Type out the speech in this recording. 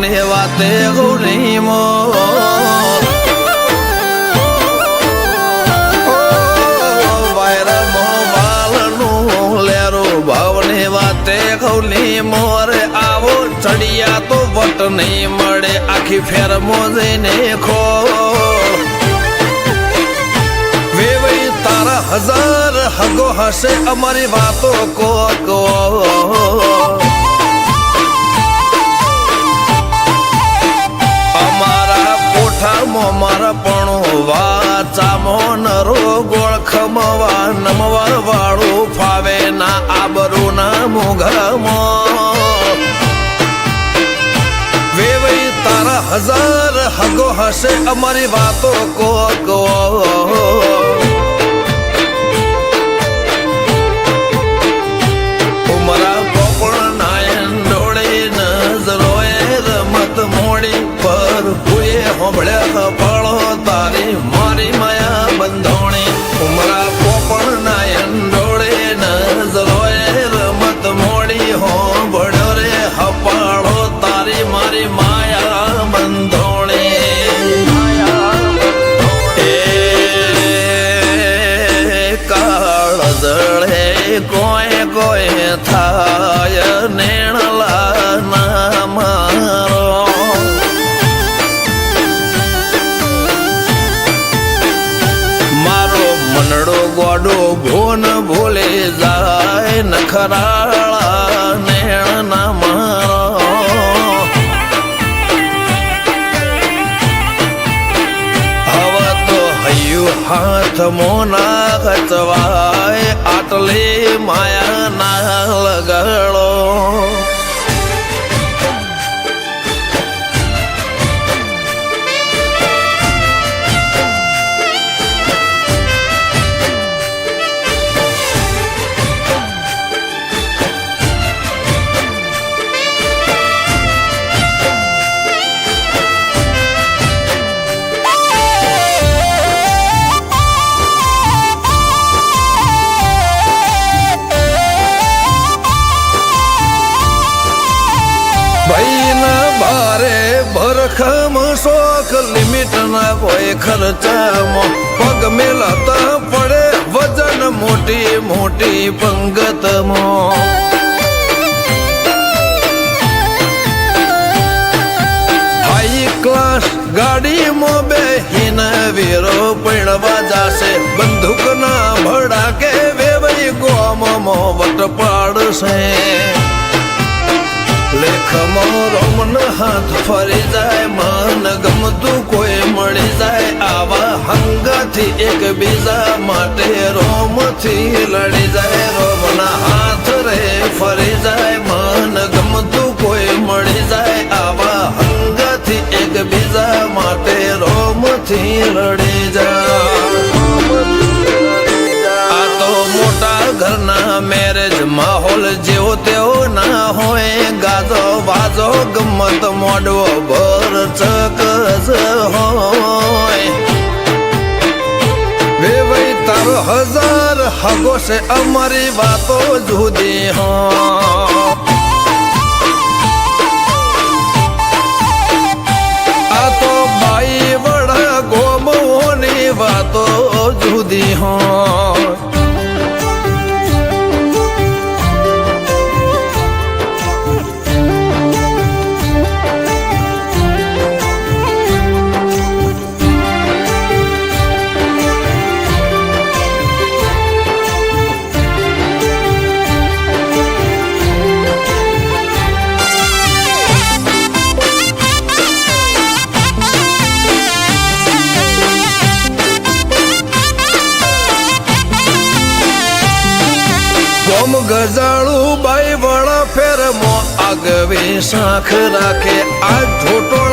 ભાવની વાતે ગૌરી મો વાતે ખૌલી મોરે આવો ચડિયા તો વટ નહીં મળે આખી ફેર મોજને ખો વેવઈ તારા હજાર હગો હશે અમારી વાતો કો અમારા કોઠામાં મારા પણ વાચામો નરો ગોળ ખમવા નમવા વાળું ફાવે ના આબરૂ ના મુઘમાં વેવઈ તારા હજાર હગો હશે અમારી વાતો કો ઉમરા પોપણ નાયન ડોળે નજરોએ રમત મોડી પર હુએ હોંભળ્યા પાળો તારી મારી માયા બંધોણી ઉમરા પોપણ નાયન ડોળે નજરોએ રમત મોડી હોંભળ્યો રે હપાળો તારી મારી માયા બંધોણી કાળ જળે કોઈ કોઈ થાય નેણલા ના મારો મારો મનડો ગોડો ભોન ભૂલે જાય નખરાળા નેણ ના મારો હવે તો હૈયું હાથ મોના ખચવાય આટલી માયા ના લગાડો ભરખમ શોખ લિમિટ ના કોઈ ખર્ચામાં પગ મેલાતા પડે વજન મોટી મોટી પંગતમાં હાઈ ક્લાસ ગાડીમાં બેહીને વીરો પૈણવા જાશે બંદૂક ના ભડાકે વેવઈ ગોમમાં વટ પાડશે લેખમાં રોમન હાથ ફરી જાય મન ગમતું કોઈ મળી જાય આવા હંગાથી એક બીજા માટે રોમથી લડી જાય રોમના હાથ રે ફરી જાય મન ગમતું કોઈ મળી જાય આવા હંગાથી એક બીજા માટે રોમથી લડી જાય આ તો મોટા ઘરના મેરેજ માહોલ જેવો તેવો ના હોય ગાજો બાજો ગમત મોડવો ભર ચકસ હોય વેવઈ તારો હજાર હગો છે અમારી વાતો જુદી હોય આ તો બાઈ વડા ગોમોની વાતો જુદી હોય ગજાળું બાઈ વડા ફેરમો આગવી શાખ રાખે આ ઝોટોળ